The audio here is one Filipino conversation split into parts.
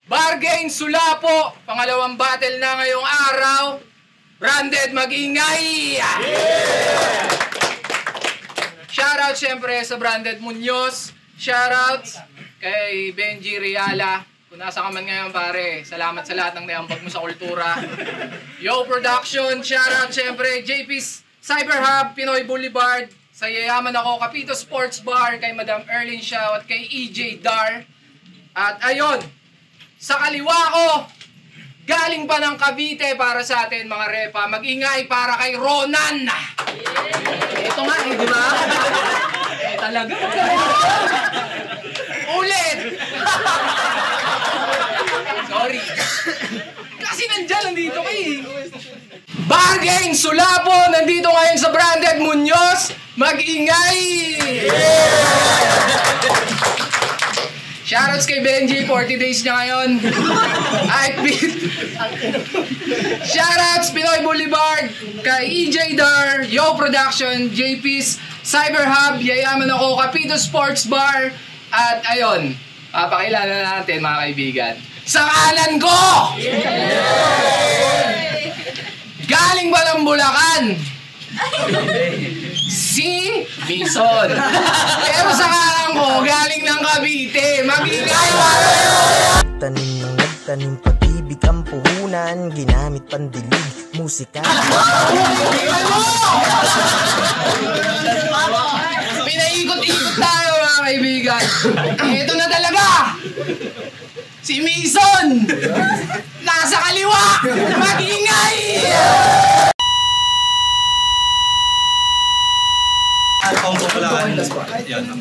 Bargain Sulapo, pangalawang battle na ngayong araw. Branded, mag-ingay! Yeah! Shoutout syempre sa Branded Munoz. Shoutouts kay Benji Riala. Kung nasa ka man ngayon pare, salamat sa lahat ng naiambag mo sa kultura. Yo Production, shoutout syempre JP's Cyber Hub, Pinoy Boulevard. Sa Yayaman Ako, Kapito Sports Bar, kay Madam Erlyn Xiao at kay EJ Dar. At ayun, sa kaliwa ko, galing pa ng Cavite para sa atin mga repa. Mag-ingay para kay Ronan. Yeah. Ito nga eh, di ba? Talaga. Ulit! Sorry. Kasi nandito kayo. Bargain Sulapo, nandito ngayon sa Branded Munoz. Mag-ingay! Shoutouts kay Benji, 40 days niya ngayon. Shoutouts Pinoy Boulevard, kay EJ Dar, Yo Production, JP's Cyber Hub, Yayaman Ako, Kapito Sports Bar. At ayun, papakilala natin mga kaibigan. Sa kanan ko! Galing ba ng Bulacan? Si Bison. Pero sa kanan ko, galing ng Cavite. Mag-ingay para! Tanim ng nagtanim, pag-ibig ang puhunan, ginamit pandilig, musika. Pinaikot-ikot tayo mga kaibigan. Ito na talaga! Si Mason! Nasa kaliwa! Mag-ingay!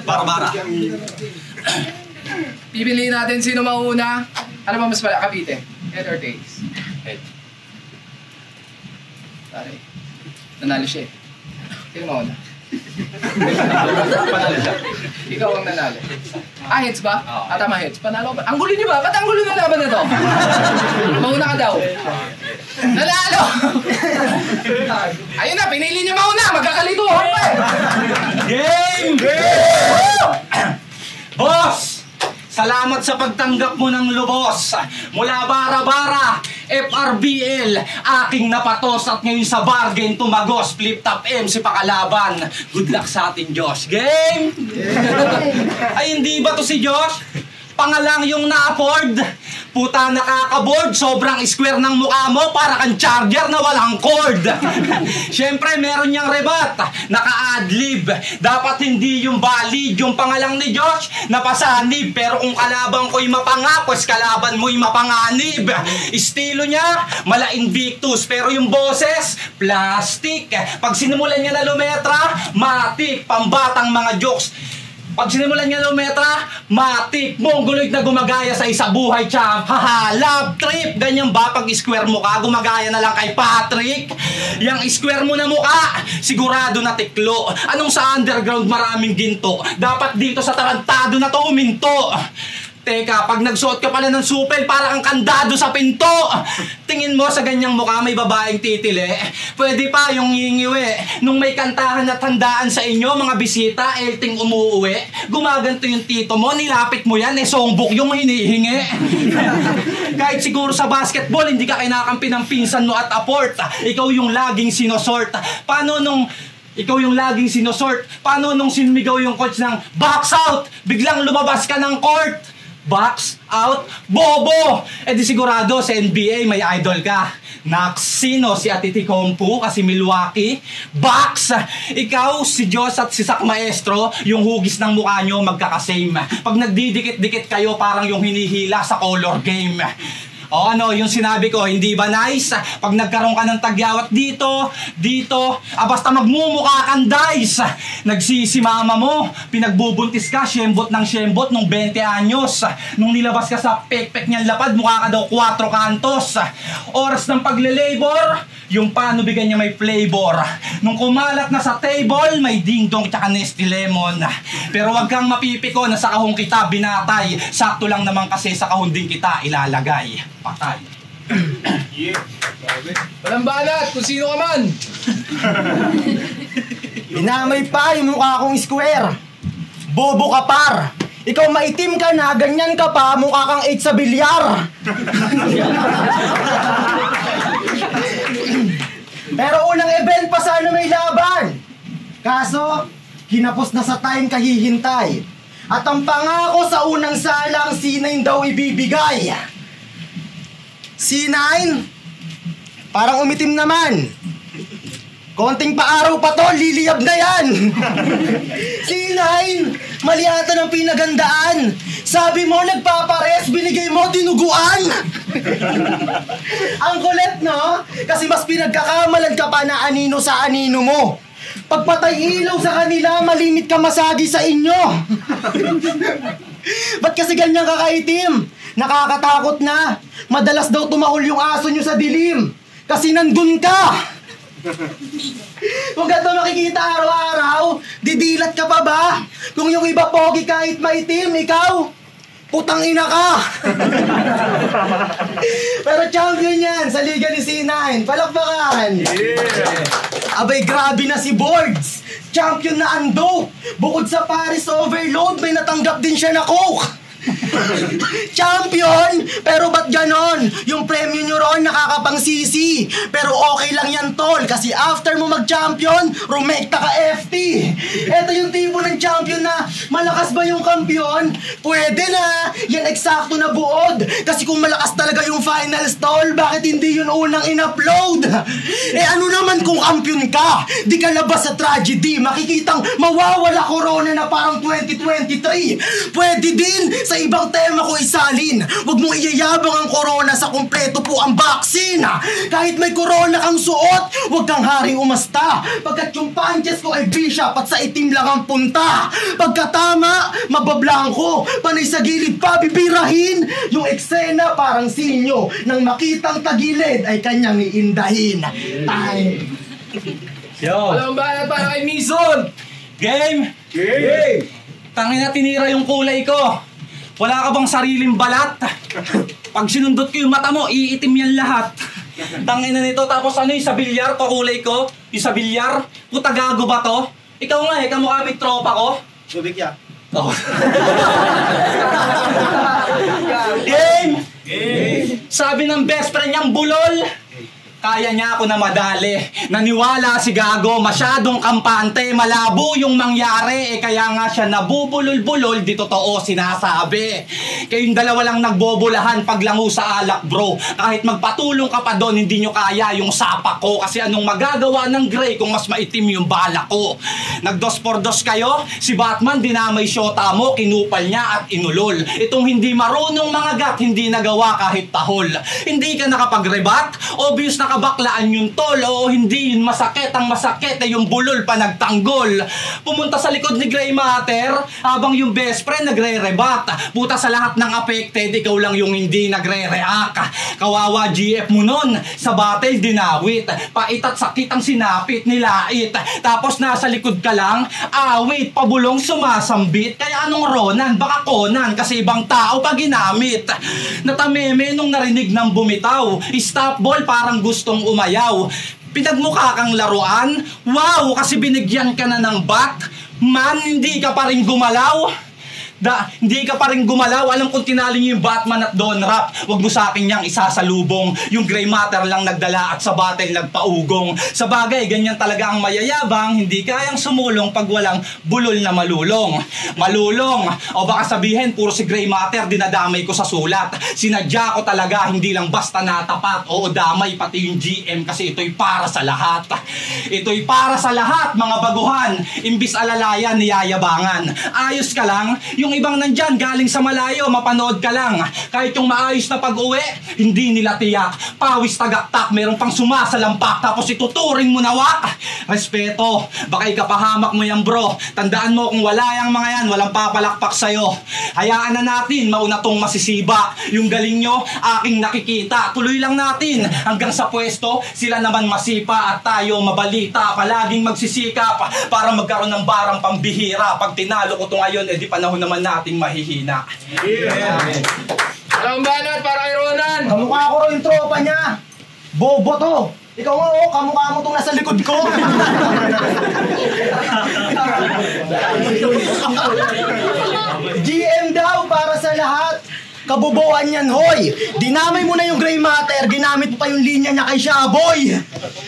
Bara-bara. Pipiliin natin sino mauna. Ano ba mas pala? Cavite? Head or tails? Head. Taray. Nanalo siya eh. Sino mauna? Panalo siya. Ikaw ang nanalo. Ah, heads ba? Ah, tama, heads. Panalo ba? Ang gulo niyo ba? Ba't ang gulo ng laban na to? Mauna ka daw. Nanalo! Ayun na, pinili niyo mauna. Magkakalito ako pa eh. Game! Boss! Salamat sa pagtanggap mo ng lubos. Mula Bara-Bara, FRBL, aking napatos at ngayon sa bargain tumagos. Flip top MC pakalaban. Good luck sa atin, Josh. Game! Ay, hindi ba to si Josh? Pangalang yung na-afford. Puta, nakaka-board. Sobrang square ng mukha mo. Para kang charger na walang cord. Siyempre, meron niyang rebat. Naka-adlib. Dapat hindi yung valid. Yung pangalang ni Josh, napasanib. Pero kung kalaban ko'y mapanga, pues kalaban mo'y mapanganib. Estilo niya, mala Invictus. Pero yung boses, plastic. Pag sinimulan niya na lumetra, matik. Pambatang mga jokes. Pag sinimulan niya lumetra, matik, mongoloid na gumagaya sa isa buhay champ. Haha, love trip. Ganyan ba pag square mo ka? Gumagaya na lang kay Patrick. Yang square mo na mukha, sigurado na tiklo. Anong sa underground maraming ginto? Dapat dito sa tarantado na to uminto. Teka, pag nagsuot ka pala ng supel, para kang kandado sa pinto. Tingin mo sa ganyang mukha may babaeng titili? Pwede pa yung ngingiwi. Nung may kantahan at handaan sa inyo, mga bisita, elting umuuwi. Gumaganto yung tito mo, nilapit mo yan, songbok yung hinihingi. Kahit siguro sa basketball, hindi ka kinakampi ng pinsan mo at aport. Ikaw yung laging sinosort. Paano nung ikaw yung laging sinosort? Paano nung sinmigaw yung coach ng box out? Biglang lumabas ka ng court. Box out, bobo! Eh di sigurado sa NBA may idol ka. Nax, sino? Si Atitikompu kasi Milwaukee. Box! Ikaw, si Diyos at si Sak Maestro, yung hugis ng mukha nyo magkakasame. Pag nagdidikit-dikit kayo, parang yung hinihila sa color game. O ano, yung sinabi ko, hindi ba nice? Pag nagkaroon ka ng tagyawat dito, basta magmumukha kang dice. Nagsisi mama mo, pinagbubuntis ka, syembot ng syembot nung 20 anyos. Nung nilabas ka sa pek-pek niyang lapad, mukha ka daw 4 kantos. Oras ng pagle-labor, yung panubigan niya may flavor. Nung kumalat na sa table, may dingdong tsaka Nestle Lemon. Pero wag kang mapipiko na sa kahong kita binatay. Sakto lang naman kasi sa kahong din kita ilalagay. Patay. Yeah. Walang banat kung sino ka man. Dinamay pa yung mukha kong square. Bobo ka par! Ikaw maitim ka na, ganyan ka pa, mukha kang 8 sa bilyar! Pero unang event pa sana may laban! Kaso, kinapos na sa time kahihintay. At ang pangako sa unang salang, C9 daw ibibigay. C9? Parang umitim naman. Konting paaraw pa to, liliyab na yan. C9, mali ata ng pinagandaan. Sabi mo nagpapares, binigay mo dinuguan. Ang kulit, no? Kasi mas pinagkakamalan ka pa na anino sa anino mo. Pagpatay ilaw sa kanila, malimit ka masagi sa inyo. Ba't kasi ganyan kakaitim? Nakakatakot na. Madalas daw tumahol yung aso nyo sa dilim. Kasi nandun ka. Kung ganito makikita araw-araw, didilat ka pa ba? Kung yung iba pogi kahit maitim, ikaw, putang ina ka. Pero champion yan sa liga ni C9. Palakpakan. Abay, grabe na si Boards. Champion na ando. Bukod sa Paris Overload, may natanggap din siya na Coke. Champion! Pero ba't ganon? Yung premyo nyo ron nakakapang sisi. Pero okay lang yan, tol. Kasi after mo mag-champion, rumekta ka FT. Eto yung tipo ng champion na malakas ba yung kampiyon? Pwede na. Yan eksakto na buod. Kasi kung malakas talaga yung finals, tol, bakit hindi yun unang in-upload? Ano naman kung kampiyon ka? Di ka labas sa tragedy. Makikitang mawawala corona na parang 2023. Pwede din sa ibang tema ko isalin. Huwag mong iyayabang ang corona sa kumpleto po ang vaccine. Kahit may corona kang suot, huwag kang haring umasta. Pagkat yung punches ko ay bishop at sa itim lang ang punta. Pagkatama, mabablangko. Panay sa gilid pa, bibirahin. Yung eksena parang sinyo. Nang makitang tagilid ay kanyang iindahin. Time. Yo. Walang balat para kay Mizon. Game! Game! Tangin na tinira yung kulay ko. Wala ka bang sariling balat? Pag sinundot ko yung mata mo, iitim yan lahat. Tangin na nito, tapos ano yung sa bilyar, kakulay ko? Yung sa bilyar? Puta gago ba to? Ikaw nga kamukha may tropa ko. Subik ya. Oh. Game! Sabi ng best friend niyang bulol, kaya niya ako na madali. Naniwala si Gago, masyadong kampante, malabo yung mangyari. Kaya nga siya nabubulol-bulol, di totoo sinasabi. Kayong dalawa lang nagbobolahan paglango sa alak, bro. Kahit magpatulong ka pa doon, hindi nyo kaya yung sapa ko. Kasi anong magagawa ng Gray kung mas maitim yung bala ko? Nagdos por dos kayo, si Batman dinamay syota mo, kinupal niya at inulol. Itong hindi marunong mga gat, hindi nagawa kahit tahol. Hindi ka nakapag-rebat, obvious na baklaan yung tol, o hindi yun masakit. Ang masakit ay yung bulol pa nagtanggol. Pumunta sa likod ni Gray Matter habang yung best friend nagre-rebat. Puta sa lahat ng affected, ikaw lang yung hindi nagre-react. Kawawa GF mo nun, sa battle dinawit. Pait at sakit ang sinapit nilait. Tapos nasa likod ka lang, awit, pabulong sumasambit. Kaya anong Ronan, baka Conan, kasi ibang tao pa ginamit. Natameme nung narinig ng bumitaw. Stop ball parang gustong umayaw. Pinagmukha kang laruan? Wow, kasi binigyan ka na ng bat? Man, hindi ka pa rin gumalaw? Hindi ka pa rin gumalaw. Alam kong tinali niyo yung Batman at Don Rap. Huwag mo sa akin niyang isasalubong. Yung Gray Matter lang nagdala at sa battle nagpaugong. Sa bagay, ganyan talaga ang mayayabang. Hindi kayang sumulong pag walang bulol na malulong. Malulong. O baka sabihin, puro si Gray Matter dinadamay ko sa sulat. Sinadya ko talaga, hindi lang basta natapat. Oo, damay pati yung GM kasi ito'y para sa lahat. Ito'y para sa lahat, mga baguhan. Imbis alalayan, niyayabangan. Ayos ka lang. Yung ibang nandyan, galing sa malayo, mapanood ka lang. Kahit yung maayos na pag-uwi, hindi nila tiyak. Pawis tagaktak, meron pang sumasalampak, tapos ituturing mo na wak. Respeto, baka ikapahamak mo yan bro. Tandaan mo kung wala yung mga yan, walang papalakpak sa'yo. Hayaan na natin, mauna tong masisiba. Yung galing nyo, aking nakikita. Tuloy lang natin, hanggang sa pwesto, sila naman masipa at tayo mabalita. Palaging magsisikap para magkaroon ng barang pambihira. Pag tinalo ko to ngayon, edi panahon naman nating mahihina. Walang balat para kay Ronan. Kamukha ko rin yung tropa niya. Bobo to. Ikaw nga kamukha mo itong nasa likod ko. Kabubuan yan, hoy! Dinamay mo na yung gray matter, ginamit mo pa yung linya niya kay Shaboy!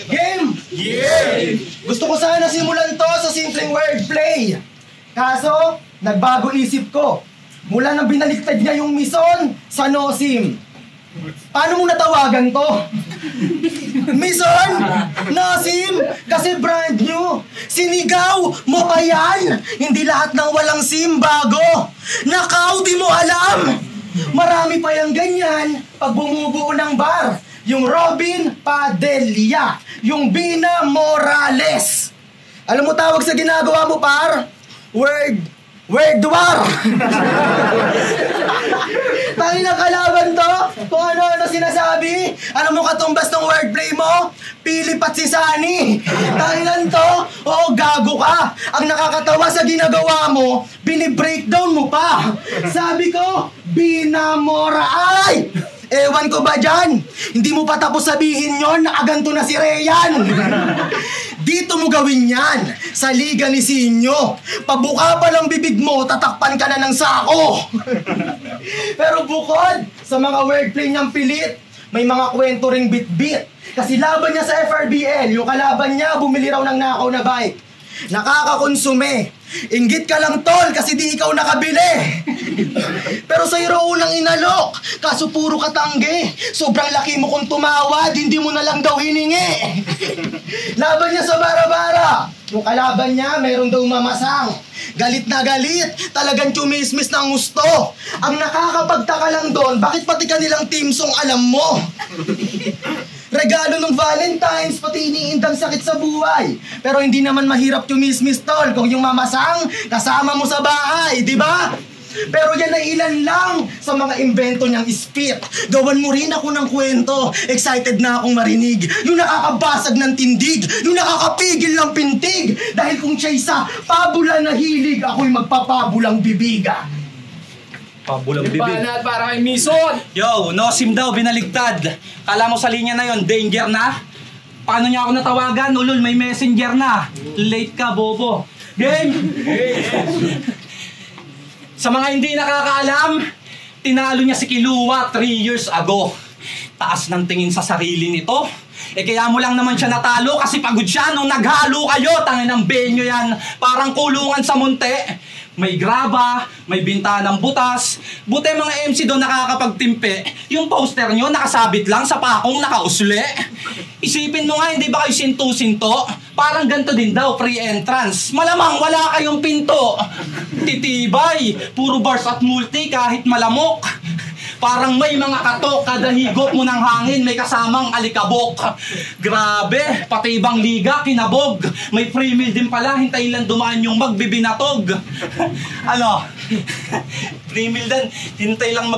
Game! Yeah! Gusto ko sana simulan to sa simpleng wordplay. Kaso, nagbago isip ko. Mula nang binaliktad niya yung Mison sa Nosim. Paano mo natawagan to? Mison? Nosim? Kasi brand new. Sinigaw mo pa yan? Hindi lahat ng walang SIM bago. Nakaw, di mo alam. Marami pa yung ganyan pag bumubuo ng bar. Yung Robin Padilla. Yung Bina Morales. Alam mo tawag sa ginagawa mo, par? Word war! Tangin ang kalaban to? Kung ano-ano sinasabi? Alam mo katumbas ng wordplay mo? Philip at si Sunny! Tanginan to? Oo, gago ka! Ang nakakatawa sa ginagawa mo, bini-breakdown mo pa! Sabi ko, binamora ay! Ewan ko ba dyan? Hindi mo pa tapos sabihin yon, nakaganto na si Rayan! Dito mo gawin yan, sa liga ni Sinyo. Pagbuka pa ng bibig mo, tatakpan ka na ng sako. Pero bukod sa mga wordplay niyang pilit, may mga kwento ring bit-bit. Kasi laban niya sa FRBL, yung kalaban niya bumili raw ng nakaw na bike. Nakakakonsume. Inggit ka lang, tol, kasi di ikaw nakabili. Pero sa'yo raw unang inalok, kaso puro katanggi. Sobrang laki mo kung tumawad, hindi mo na lang daw hiningi. Laban niya sa bara-bara. Yung kalaban niya, meron daw mamasang. Galit na galit, talagang chumismis ng gusto. Ang nakakapagtaka lang doon, bakit pati kanilang team song alam mo? Regalo ng Valentine's, pati iniindang sakit sa buhay. Pero hindi naman mahirap chumismis, tol, kung yung mamasang kasama mo sa bahay, di ba? Pero yan ay ilan lang sa mga invento niyang spit. Gawan mo rin ako ng kwento. Excited na akong marinig. Yung nakakabasag ng tindig, yung nakakapigil ng pintig. Dahil kung siya'y sa pabula na hilig, ako'y magpapabulang bibiga. Pabulang bibig. Banat para kay Mison! Yo, Nosim daw, binaligtad. Kala mo sa linya na yon, danger na? Paano niya ako natawagan? Ulul, may messenger na. Late ka, bobo. Game! Sa mga hindi nakakaalam, tinalo niya si Kiluwa 3 years ago. Taas ng tingin sa sarili nito. Kaya mo lang naman siya natalo kasi pagod siya nung naghalo kayo. Tangin ng benyo yan. Parang kulungan sa munti. May graba, may bintanang butas. Buti mga MC doon nakakapagtimpe. Yung poster nyo nakasabit lang sa pakong nakausli. Isipin mo nga, hindi ba kayo sinto-sinto? Parang ganito din daw, free entrance. Malamang wala kayong pinto. Titibay, puro bars at multi kahit malamok. Parang may mga katok, kada higop mo ng hangin, may kasamang alikabok. Grabe, pati ibang liga, kinabog. May free meal din pala, hintayin lang dumaan yung magbibinatog. Ano? Free meal din, hintay lang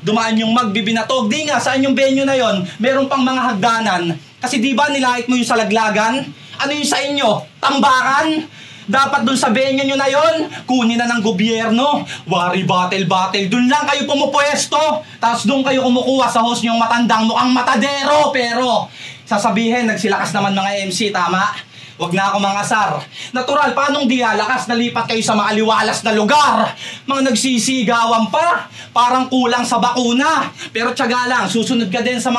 dumaan yung magbibinatog. Di nga, saan yung venue na yon? Meron pang mga hagdanan. Kasi di ba nilait mo yung sa laglagan? Ano yung sa inyo? Tambakan? Dapat dun sa venue nyo na yon, kunin na ng gobyerno. Wari battle, dun lang kayo pumupwesto. Tapos dun kayo kumukuha sa host nyong matandang mukhang matadero. Pero, sasabihin, nagsilakas naman mga MC, tama? Wag na ako mangasar. Natural, paanong di alakas? Nalipat kayo sa maaliwalas na lugar. Mga nagsisigawan pa. Parang kulang sa bakuna. Pero tiyaga lang, susunod ka din sa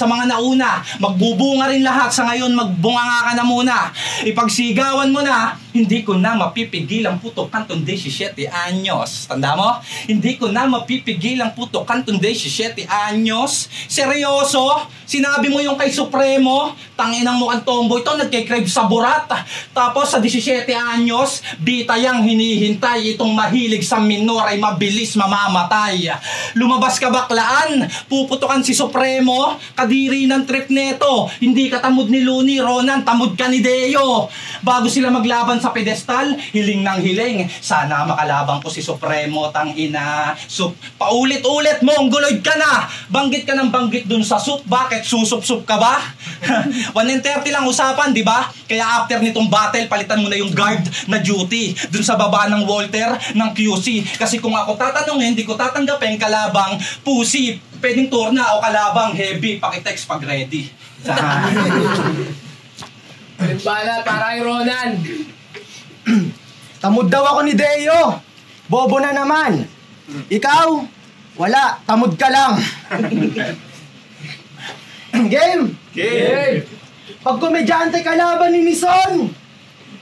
mga nauna. Magbubunga rin lahat. Sa ngayon, magbunga ka na muna. Ipagsigawan mo na, hindi ko na mapipigil ang puto kantong 17 anyos. Tanda mo? Hindi ko na mapipigil ang puto kantong 17 anyos. Seryoso? Sinabi mo yung kay Supremo? Tanginang mukhang tomboy ito, nagkikrave sa burat. Tapos sa 17 anyos, bita yang hinihintay. Itong mahilig sa minor ay mabilis mamamatay. Lumabas ka baklaan, puputukan si Supremo. Kadiri ng trip neto. Hindi ka tamod ni Looney, Ronan, tamod ka ni Deo. Bago sila maglaban sa pedestal, hiling ng hiling. Sana makalabang ko si Supremo, tangina. Paulit-ulit mo, mongoloid ka na. Banggit ka ng banggit dun sa soup. Bakit? Susup-sup ka ba? 1:30 lang usapan, di ba? Kaya after nitong battle, palitan mo na yung guard na duty dun sa baba ng Walter ng QC. Kasi kung ako tatanungin, hindi ko tatanggapin kalabang pusi. Pwedeng torna o kalabang heavy. Pakitext pag ready. Banat para kay Ronan! Tamod daw ako ni Deo. Bobo na naman. Ikaw, Wala, tamod ka lang. Game! Game! Pag komedyante kalaban ni Mison,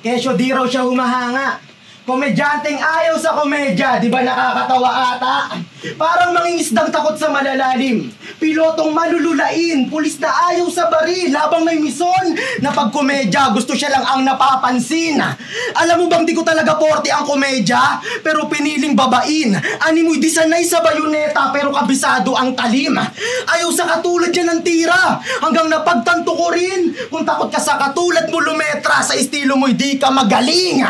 kesyo di raw siya humahanga. Komedyanteng ayaw sa komedya, di ba nakakatawa ata? Parang mangingisdang takot sa malalalim. Pilotong malululain, pulis na ayaw sa baril habang may Mison na pag komedya gusto siya lang ang napapansin. Alam mo bang di ko talaga forte ang komedya, pero piniling babain. Animoy di sanay sa bayoneta pero kabisado ang talim. Ayaw sa katulad yan ng tira, hanggang napagtanto ko rin kung takot ka sa katulad mo lumetra, sa estilo mo'y di ka magaling.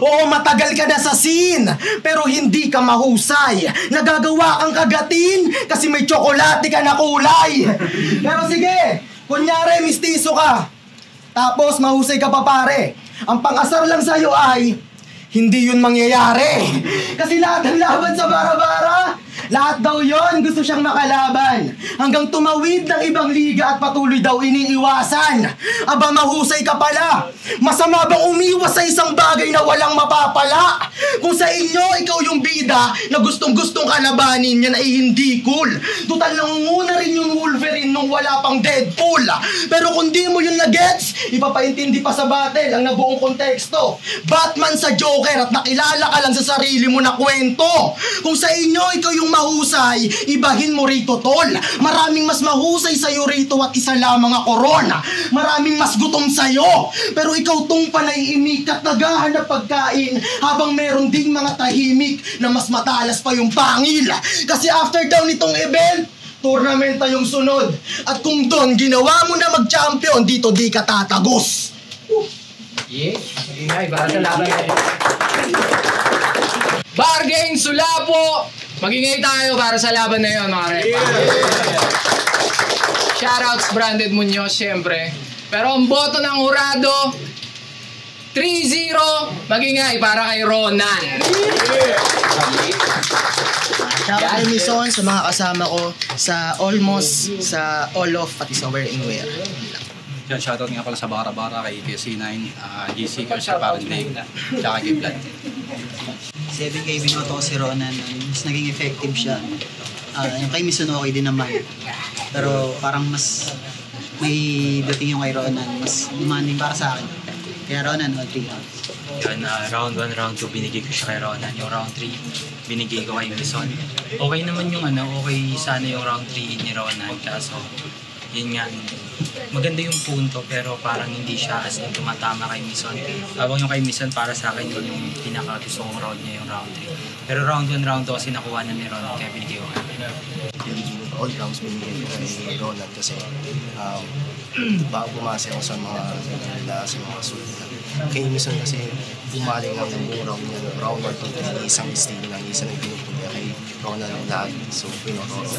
Oo, matagal ka na sa scene, pero hindi ka mahusay. Nagagawa kang kagatin kasi may tsokolate ka na kulay. Pero sige, kunyari mistiso ka, tapos mahusay ka pa pare. Ang pang-asar lang sa'yo ay hindi yun mangyayari. Kasi lahat ng laban sa bara-bara, lahat daw yon gusto siyang makalaban. Hanggang tumawid ng ibang liga at patuloy daw iniiwasan. Aba, mahusay ka pala. Masama bang umiwas sa isang bagay na walang mapapala? Kung sa inyo, ikaw yung bida na gustong-gustong kalabanin, yan ay hindi cool. Total nangunguna rin yung Wolverine nung wala pang Deadpool. Pero kung di mo yun na-gets, ipapaintindi pa sa battle ang nabuong konteksto. Batman sa Joker at nakilala ka lang sa sarili mo na kwento. Kung sa inyo, ikaw yung mahusay, ibahin mo rito, tol. Maraming mas mahusay sa'yo rito at isa lamang ako ron. Maraming mas gutom sa'yo, pero ikaw tong panay-imik at naghahanap pagkain habang meron ding mga tahimik na mas matalas pa yung pangil. Kasi after daw nitong event, tournament na yung sunod. At kung doon ginawa mo na mag-champion, dito di ka tatagos. Yeah, ingay, para sa laban na yun. Bargain Sulapo! Magingay tayo para sa laban na yun, mga repa. Shoutouts Branded Munoz, syempre. Pero ang boto ng hurado, 3-0, magingay para kay Ronan. Shoutout kay Mison sa mga kasama ko sa Almost, sa All Of, pati sa Where and Where. Yan, shoutout nga pala sa Bara-Bara, kay KC9, GC, sa Parendeg, tsaka kay Vlad. 7K binoto ko si Ronan, mas naging effective siya. Yung kay Mison okay din naman. Pero parang mas may dating yung kay Ronan, mas demanding para sa akin. Kaya Ronan, all 3 rounds. Yun, round 1, round 2, binigay ko siya kay Ronan. Yung round 3, binigay ko kay Mison. Okay naman yung okay sana yung round 3 ni Ronan. Kaso, yun nga, maganda yung punto pero parang hindi siya as in tumatama kay Mison. Habang yung kay Mison para sa akin yun yung pinaka-gusto kong round niya yung round 3. Pero round 1, round 2 kasi nakuha na ni Ronan kaya binigay ko kay all rounds binigay ko kay Ronan kasi bago pumasa ako sa mga sa mga sulit. Kay Mison kasi bumaling lang ng buong round niya. Round 1 to 3, isang steal lang, isang pinupulya kay Ronan lahat. So, pinotoro.